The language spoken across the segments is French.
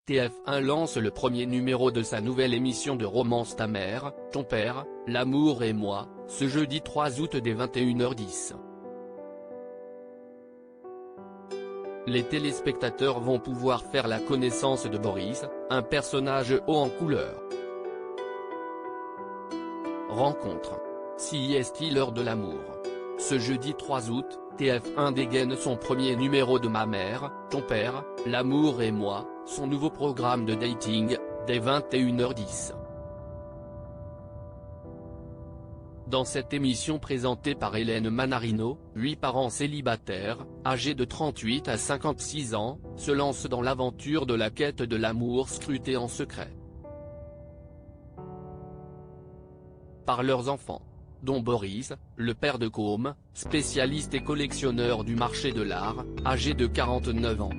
TF1 lance le premier numéro de sa nouvelle émission de romance Ta mère, ton père, L'amour et moi, ce jeudi 3 août dès 21h10. Les téléspectateurs vont pouvoir faire la connaissance de Boris, un personnage haut en couleur. Rencontre. Si est-il l'heure de l'amour? Ce jeudi 3 août, TF1 dégaine son premier numéro de Ma mère, ton père, L'amour et moi, son nouveau programme de dating, dès 21h10. Dans cette émission présentée par Hélène Manarino, 8 parents célibataires, âgés de 38 à 56 ans, se lancent dans l'aventure de la quête de l'amour scrutée en secret par leurs enfants, dont Boris, le père de Côme, spécialiste et collectionneur du marché de l'art, âgé de 49 ans.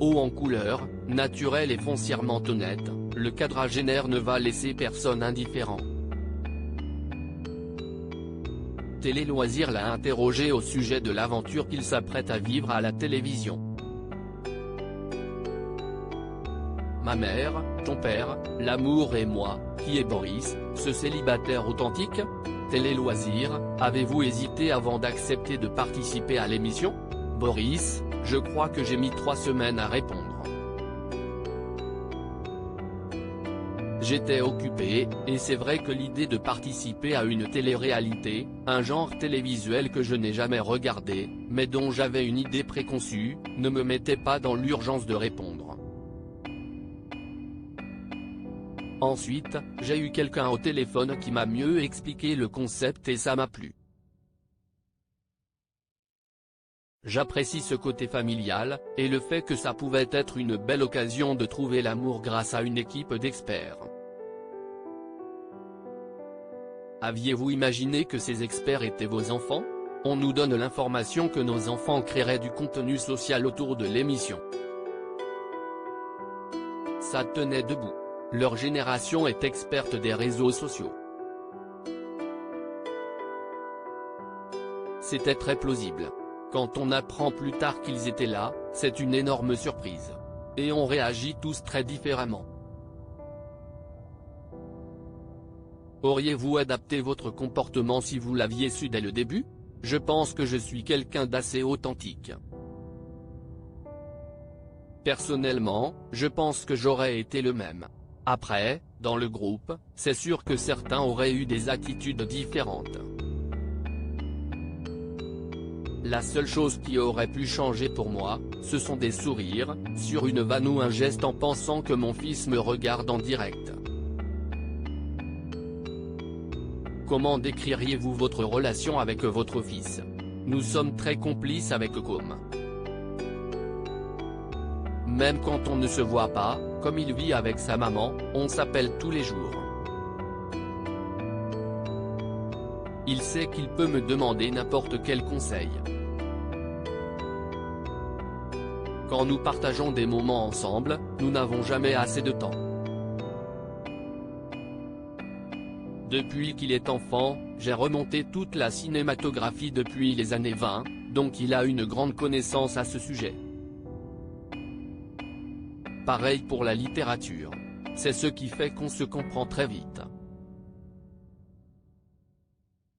Haut en couleur, naturel et foncièrement honnête, le quadragénaire ne va laisser personne indifférent. Télé Loisirs l'a interrogé au sujet de l'aventure qu'il s'apprête à vivre à la télévision. Ma mère, ton père, L'amour et moi, qui est Boris, ce célibataire authentique? Télé Loisirs, avez-vous hésité avant d'accepter de participer à l'émission? Boris, je crois que j'ai mis 3 semaines à répondre. J'étais occupé, et c'est vrai que l'idée de participer à une télé-réalité, un genre télévisuel que je n'ai jamais regardé, mais dont j'avais une idée préconçue, ne me mettait pas dans l'urgence de répondre. Ensuite, j'ai eu quelqu'un au téléphone qui m'a mieux expliqué le concept et ça m'a plu. J'apprécie ce côté familial, et le fait que ça pouvait être une belle occasion de trouver l'amour grâce à une équipe d'experts. Aviez-vous imaginé que ces experts étaient vos enfants? On nous donne l'information que nos enfants créeraient du contenu social autour de l'émission. Ça tenait debout. Leur génération est experte des réseaux sociaux. C'était très plausible. Quand on apprend plus tard qu'ils étaient là, c'est une énorme surprise. Et on réagit tous très différemment. Auriez-vous adapté votre comportement si vous l'aviez su dès le début? Je pense que je suis quelqu'un d'assez authentique. Personnellement, je pense que j'aurais été le même. Après, dans le groupe, c'est sûr que certains auraient eu des attitudes différentes. La seule chose qui aurait pu changer pour moi, ce sont des sourires, sur une vanne ou un geste en pensant que mon fils me regarde en direct. Comment décririez-vous votre relation avec votre fils? Nous sommes très complices avec Côme. Même quand on ne se voit pas, comme il vit avec sa maman, on s'appelle tous les jours. Il sait qu'il peut me demander n'importe quel conseil. Quand nous partageons des moments ensemble, nous n'avons jamais assez de temps. Depuis qu'il est enfant, j'ai remonté toute la cinématographie depuis les années 20, donc il a une grande connaissance à ce sujet. Pareil pour la littérature. C'est ce qui fait qu'on se comprend très vite.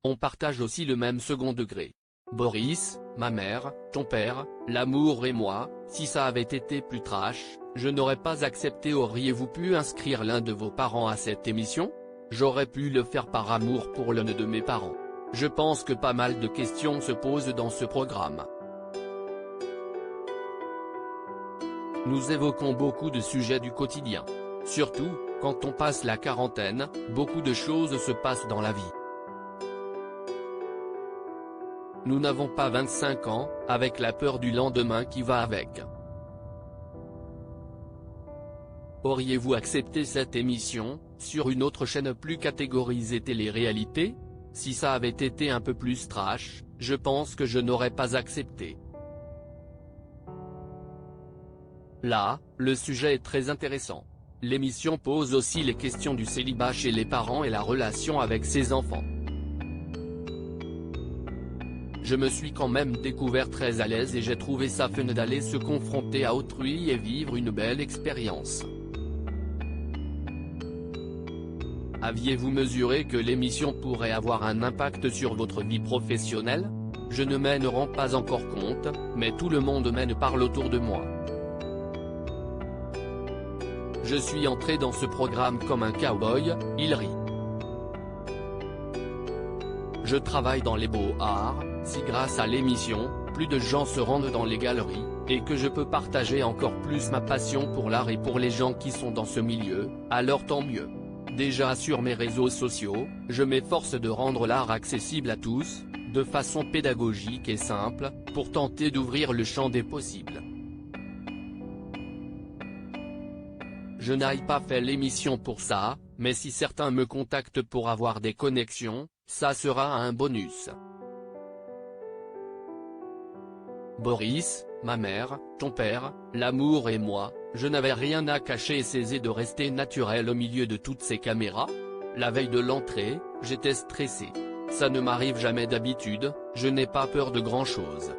On partage aussi le même second degré. Boris, ma mère, ton père, L'amour et moi, si ça avait été plus trash, je n'aurais pas accepté. Auriez-vous pu inscrire l'un de vos parents à cette émission? J'aurais pu le faire par amour pour l'un de mes parents. Je pense que pas mal de questions se posent dans ce programme. Nous évoquons beaucoup de sujets du quotidien. Surtout, quand on passe la quarantaine, beaucoup de choses se passent dans la vie. Nous n'avons pas 25 ans, avec la peur du lendemain qui va avec. Auriez-vous accepté cette émission, sur une autre chaîne plus catégorisée télé-réalité? Si ça avait été un peu plus trash, je pense que je n'aurais pas accepté. Là, le sujet est très intéressant. L'émission pose aussi les questions du célibat chez les parents et la relation avec ses enfants. je me suis quand même découvert très à l'aise et j'ai trouvé ça fun d'aller se confronter à autrui et vivre une belle expérience. Aviez-vous mesuré que l'émission pourrait avoir un impact sur votre vie professionnelle? Je ne m'en rends pas encore compte, mais tout le monde m'en parle autour de moi. Je suis entré dans ce programme comme un cow-boy, il rit. Je travaille dans les beaux-arts, si grâce à l'émission, plus de gens se rendent dans les galeries, et que je peux partager encore plus ma passion pour l'art et pour les gens qui sont dans ce milieu, alors tant mieux. Déjà sur mes réseaux sociaux, je m'efforce de rendre l'art accessible à tous, de façon pédagogique et simple, pour tenter d'ouvrir le champ des possibles. Je n'ai pas fait l'émission pour ça, mais si certains me contactent pour avoir des connexions, ça sera un bonus. Boris, ma mère, ton père, l'amour et moi, je n'avais rien à cacher et cessé de rester naturel au milieu de toutes ces caméras. La veille de l'entrée, j'étais stressé. Ça ne m'arrive jamais d'habitude, je n'ai pas peur de grand-chose.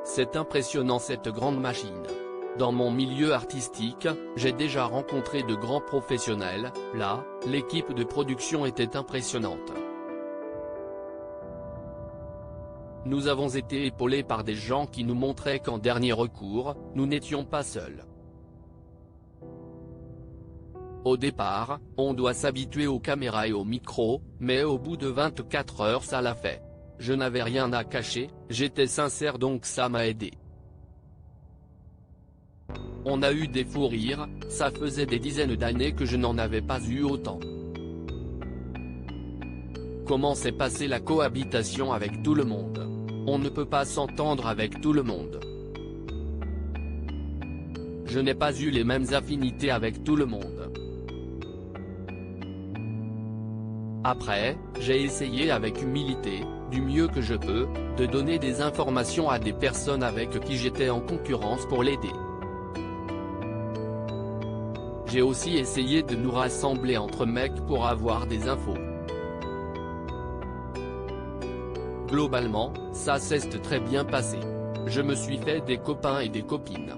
C'est impressionnant cette grande machine. Dans mon milieu artistique, j'ai déjà rencontré de grands professionnels, là, l'équipe de production était impressionnante. Nous avons été épaulés par des gens qui nous montraient qu'en dernier recours, nous n'étions pas seuls. Au départ, on doit s'habituer aux caméras et aux micros, mais au bout de 24 heures ça l'a fait. Je n'avais rien à cacher, j'étais sincère donc ça m'a aidé. On a eu des fous rires, ça faisait des dizaines d'années que je n'en avais pas eu autant. Comment s'est passée la cohabitation avec tout le monde? On ne peut pas s'entendre avec tout le monde. Je n'ai pas eu les mêmes affinités avec tout le monde. Après, j'ai essayé avec humilité, du mieux que je peux, de donner des informations à des personnes avec qui j'étais en concurrence pour l'aider. J'ai aussi essayé de nous rassembler entre mecs pour avoir des infos. Globalement, ça s'est très bien passé. Je me suis fait des copains et des copines.